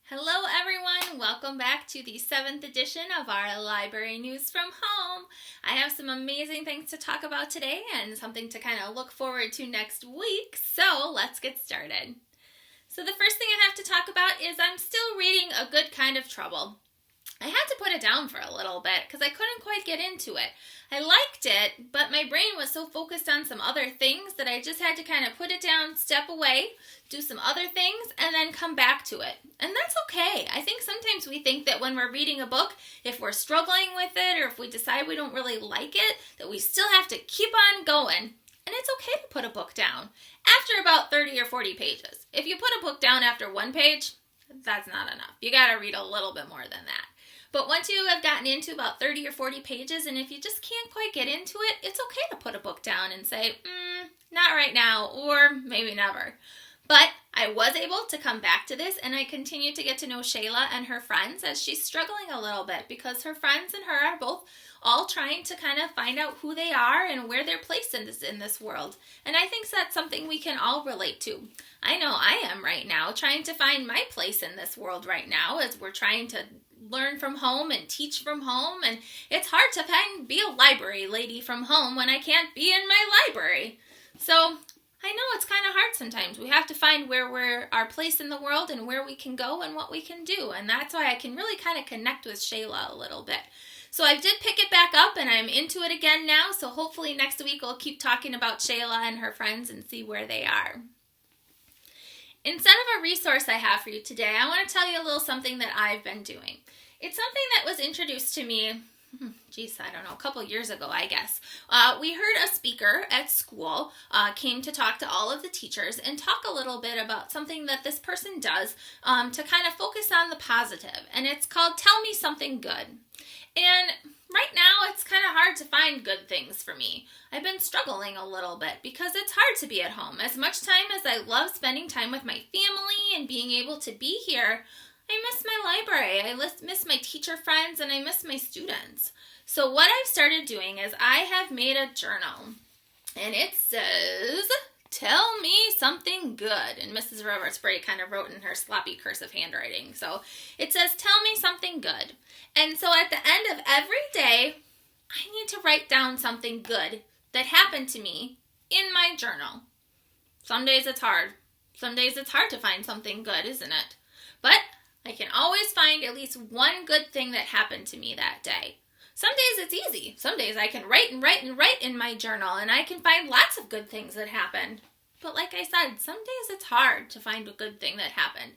Hello everyone, welcome back to the 7th edition of our Library News from Home. I have some amazing things to talk about today and something to kind of look forward to next week, so let's get started. So the first thing I have to talk about is I'm still reading A Good Kind of Trouble. I had to put it down for a little bit because I couldn't quite get into it. I liked it, but my brain was so focused on some other things that I just had to kind of put it down, step away, do some other things, and then come back to it. And that's okay. I think sometimes we think that when we're reading a book, if we're struggling with it or if we decide we don't really like it, that we still have to keep on going. And it's okay to put a book down after about 30 or 40 pages. If you put a book down after one page, that's not enough. You got to read a little bit more than that. But once you have gotten into about 30 or 40 pages, and if you just can't quite get into it, it's okay to put a book down and say, not right now, or maybe never. But I was able to come back to this, and I continue to get to know Shayla and her friends as she's struggling a little bit because her friends and her are both all trying to kind of find out who they are and where they're placed in this world. And I think that's something we can all relate to. I know I am right now trying to find my place in this world right now as we're trying to learn from home and teach from home, and it's hard to be a library lady from home when I can't be in my library. So I know it's kind of hard sometimes. We have to find where we're our place in the world and where we can go and what we can do, and that's why I can really kind of connect with Shayla a little bit. So I did pick it back up and I'm into it again now, so hopefully next week we'll keep talking about Shayla and her friends and see where they are. Instead of a resource I have for you today, I want to tell you a little something that I've been doing. It's something that was introduced to me, a couple years ago, I guess. We heard a speaker at school came to talk to all of the teachers and talk a little bit about something that this person does to kind of focus on the positive. And it's called Tell Me Something Good. And right now, it's kind of hard to find good things for me. I've been struggling a little bit because it's hard to be at home. As much time as I love spending time with my family and being able to be here, I miss my library, I miss my teacher friends, and I miss my students. So what I've started doing is I have made a journal, and it says, Tell me something good. And Mrs. Roberts-Bray kind of wrote in her sloppy cursive handwriting. So it says, Tell me something good. And so at the end of every day, I need to write down something good that happened to me in my journal. Some days it's hard. Some days it's hard to find something good, isn't it? But I can always find at least one good thing that happened to me that day. Some days it's easy. Some days I can write in my journal and I can find lots of good things that happened. But like I said, some days it's hard to find a good thing that happened.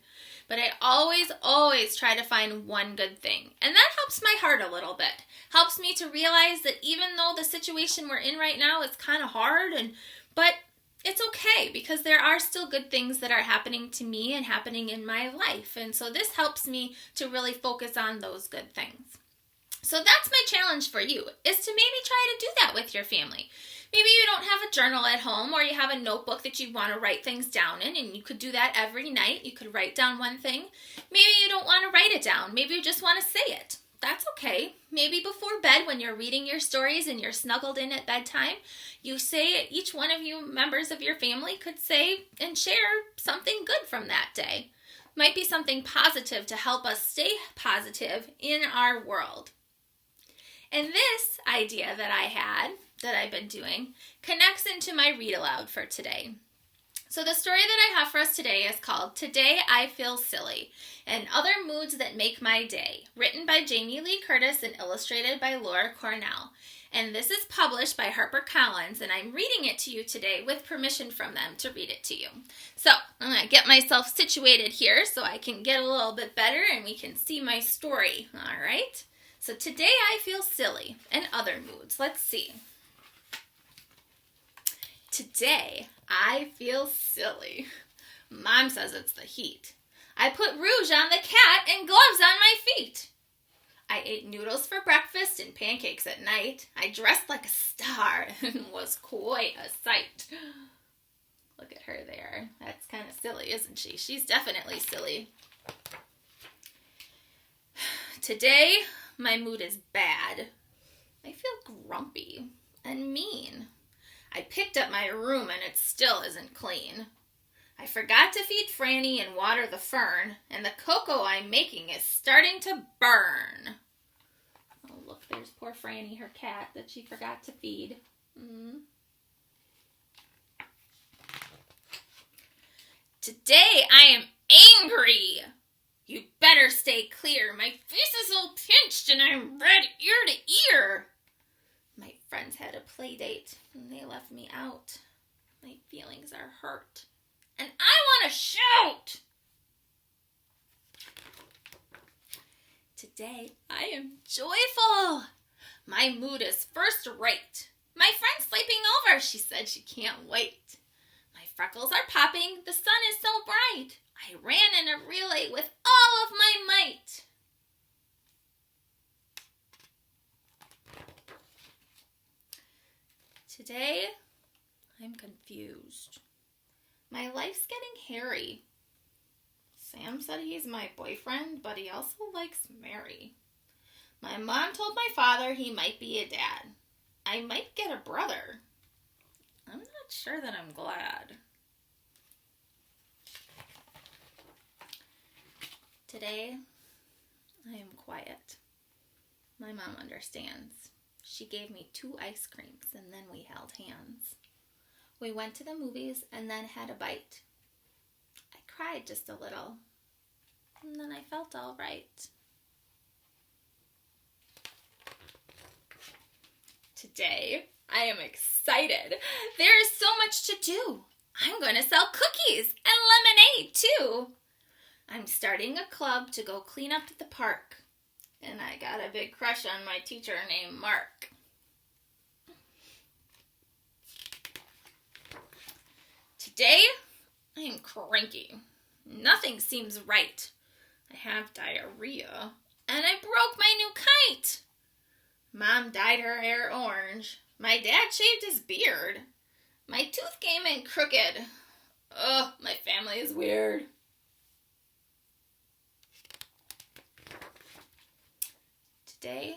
But I always try to find one good thing. And that helps my heart a little bit. Helps me to realize that even though the situation we're in right now is kind of hard, but it's okay because there are still good things that are happening to me and happening in my life. And so this helps me to really focus on those good things. So that's my challenge for you, is to maybe try to do that with your family. Maybe you don't have a journal at home or you have a notebook that you want to write things down in, and you could do that every night. You could write down one thing. Maybe you don't want to write it down. Maybe you just want to say it. That's okay. Maybe before bed when you're reading your stories and you're snuggled in at bedtime, you say, each one of you members of your family could say and share something good from that day. Might be something positive to help us stay positive in our world. And this idea that I've been doing, connects into my read aloud for today. So the story that I have for us today is called Today I Feel Silly and Other Moods That Make My Day, written by Jamie Lee Curtis and illustrated by Laura Cornell. And this is published by HarperCollins, and I'm reading it to you today with permission from them to read it to you. So I'm going to get myself situated here so I can get a little bit better and we can see my story. All right? So today I feel silly and other moods. Let's see. Today, I feel silly. Mom says it's the heat. I put rouge on the cat and gloves on my feet. I ate noodles for breakfast and pancakes at night. I dressed like a star and was quite a sight. Look at her there. That's kind of silly, isn't she? She's definitely silly. Today, my mood is bad. I feel grumpy and mean. I picked up my room and it still isn't clean. I forgot to feed Franny and water the fern, and the cocoa I'm making is starting to burn. Oh, look, there's poor Franny, her cat, that she forgot to feed. Today I am angry. You better stay clear. My face is all pinched and I'm red ear to ear. My friends had a play date and they left me out. My feelings are hurt. And I want to shout! Today, I am joyful. My mood is first rate. My friend's sleeping over. She said she can't wait. My freckles are popping. The sun is so bright. I ran in a relay with all of my might. Today, I'm confused. My life's getting hairy. Sam said he's my boyfriend, but he also likes Mary. My mom told my father he might be a dad. I might get a brother. I'm not sure that I'm glad. Today, I am quiet. My mom understands. She gave me 2 ice creams and then we held hands. We went to the movies and then had a bite. I cried just a little, and then I felt all right. Today, I am excited. There is so much to do. I'm going to sell cookies and lemonade, too. I'm starting a club to go clean up the park, and I got a big crush on my teacher named Mark. Today, I am cranky. Nothing seems right. I have diarrhea, and I broke my new kite. Mom dyed her hair orange. My dad shaved his beard. My tooth came in crooked. Ugh, my family is weird. Today,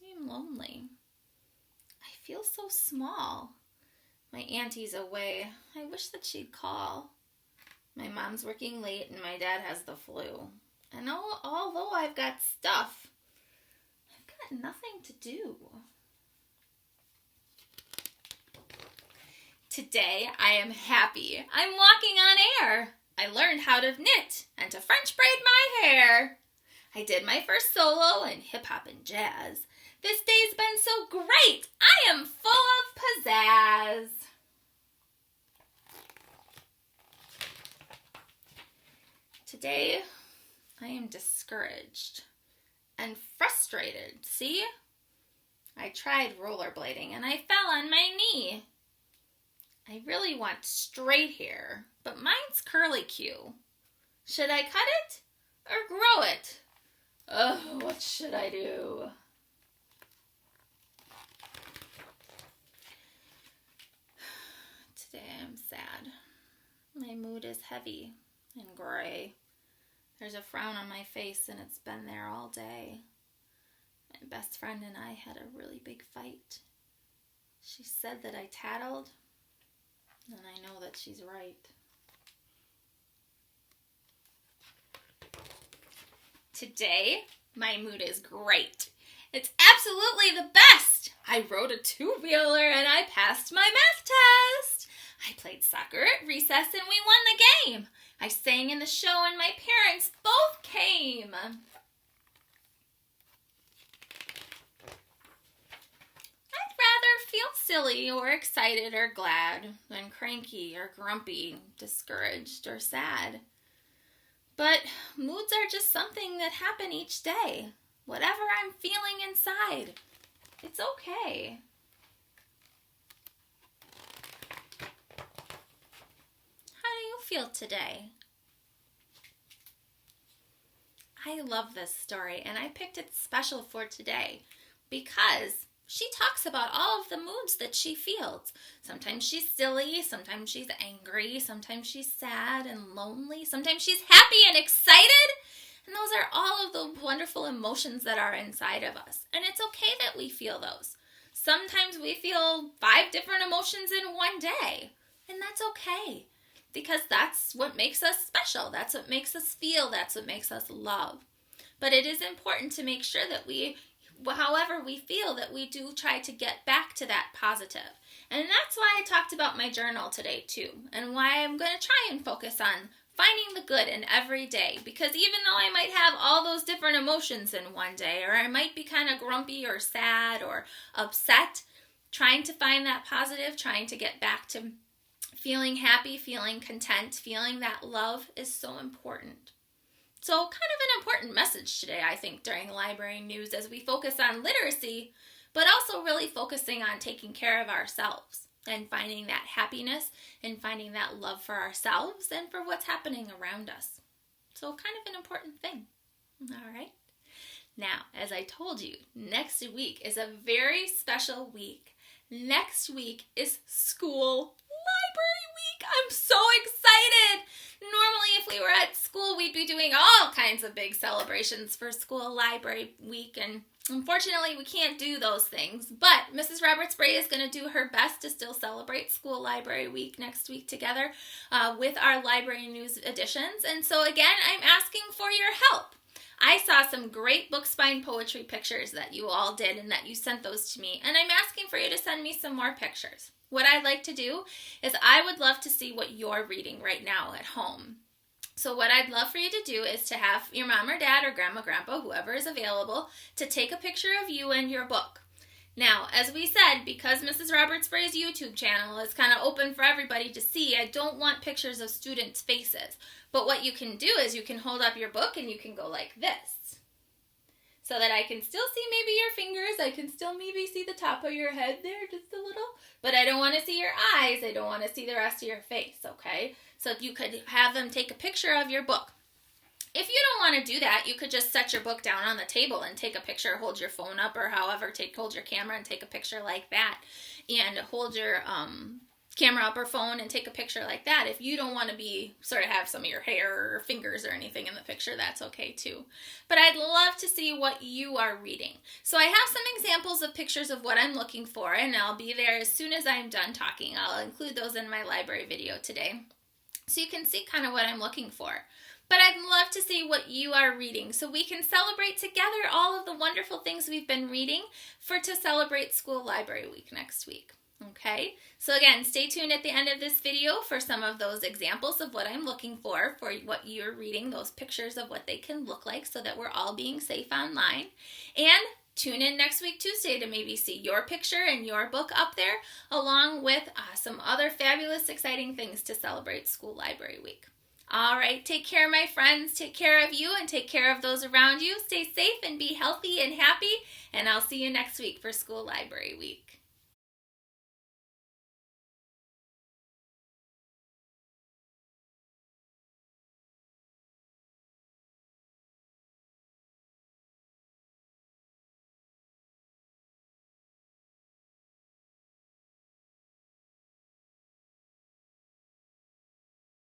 I am lonely. I feel so small. My auntie's away. I wish that she'd call. My mom's working late and my dad has the flu. And although I've got stuff, I've got nothing to do. Today I am happy. I'm walking on air. I learned how to knit and to French braid my hair. I did my first solo in hip hop and jazz. This day's been so great. I am full of pizzazz. Today, I am discouraged and frustrated. See? I tried rollerblading and I fell on my knee. I really want straight hair, but mine's curly Q. Should I cut it or grow it? Oh, what should I do? Today I'm sad. My mood is heavy and gray. There's a frown on my face and it's been there all day. My best friend and I had a really big fight. She said that I tattled, and I know that she's right. Today, my mood is great. It's absolutely the best. I rode a 2-wheeler and I passed my math test. I played soccer at recess and we won the game. I sang in the show and my parents both came. I'd rather feel silly or excited or glad than cranky or grumpy, discouraged or sad. But moods are just something that happen each day. Whatever I'm feeling inside, it's okay. How do you feel today? I love this story, and I picked it special for today because she talks about all of the moods that she feels. Sometimes she's silly, sometimes she's angry, sometimes she's sad and lonely, sometimes she's happy and excited. And those are all of the wonderful emotions that are inside of us. And it's okay that we feel those. Sometimes we feel 5 different emotions in one day, and that's okay. because that's what makes us special. That's what makes us feel. That's what makes us love. But it is important to make sure that we, however we feel, that we do try to get back to that positive. And that's why I talked about my journal today too, and why I'm going to try and focus on finding the good in every day. Because even though I might have all those different emotions in one day, or I might be kind of grumpy or sad or upset, trying to find that positive, trying to get back to feeling happy, feeling content, feeling that love is so important. So kind of an important message today, I think, during library news as we focus on literacy, but also really focusing on taking care of ourselves and finding that happiness and finding that love for ourselves and for what's happening around us. So kind of an important thing. All right. Now, as I told you, next week is a very special week. Next week is school library week. I'm so excited. Normally, if we were at school, we'd be doing all kinds of big celebrations for school library week, and unfortunately, we can't do those things. But Mrs. Roberts-Bray is going to do her best to still celebrate school library week next week together with our library news editions. And so again, I'm asking for your help. I saw some great book spine poetry pictures that you all did and that you sent those to me, and I'm asking for you to send me some more pictures. What I'd like to do is I would love to see what you're reading right now at home. So what I'd love for you to do is to have your mom or dad or grandma, grandpa, whoever is available, to take a picture of you and your book. Now, as we said, because Mrs. Roberts-Bray's YouTube channel is kind of open for everybody to see, I don't want pictures of students' faces. But what you can do is you can hold up your book and you can go like this, so that I can still see maybe your fingers. I can still maybe see the top of your head there just a little, but I don't want to see your eyes. I don't want to see the rest of your face, okay? So if you could have them take a picture of your book. If you don't want to do that, you could just set your book down on the table and take a picture, hold your phone up, or however, hold your camera and take a picture like that, and hold your camera up or phone and take a picture like that. If you don't want to be sort of have some of your hair or fingers or anything in the picture, that's okay too. But I'd love to see what you are reading. So I have some examples of pictures of what I'm looking for, and I'll be there as soon as I'm done talking. I'll include those in my library video today, so you can see kind of what I'm looking for. But I'd love to see what you are reading, so we can celebrate together all of the wonderful things we've been reading to celebrate School Library Week next week. Okay, so again, stay tuned at the end of this video for some of those examples of what I'm looking for what you're reading, those pictures of what they can look like, so that we're all being safe online. And tune in next week, Tuesday, to maybe see your picture and your book up there, along with some other fabulous, exciting things to celebrate School Library Week. All right, take care, my friends. Take care of you and take care of those around you. Stay safe and be healthy and happy, and I'll see you next week for School Library Week.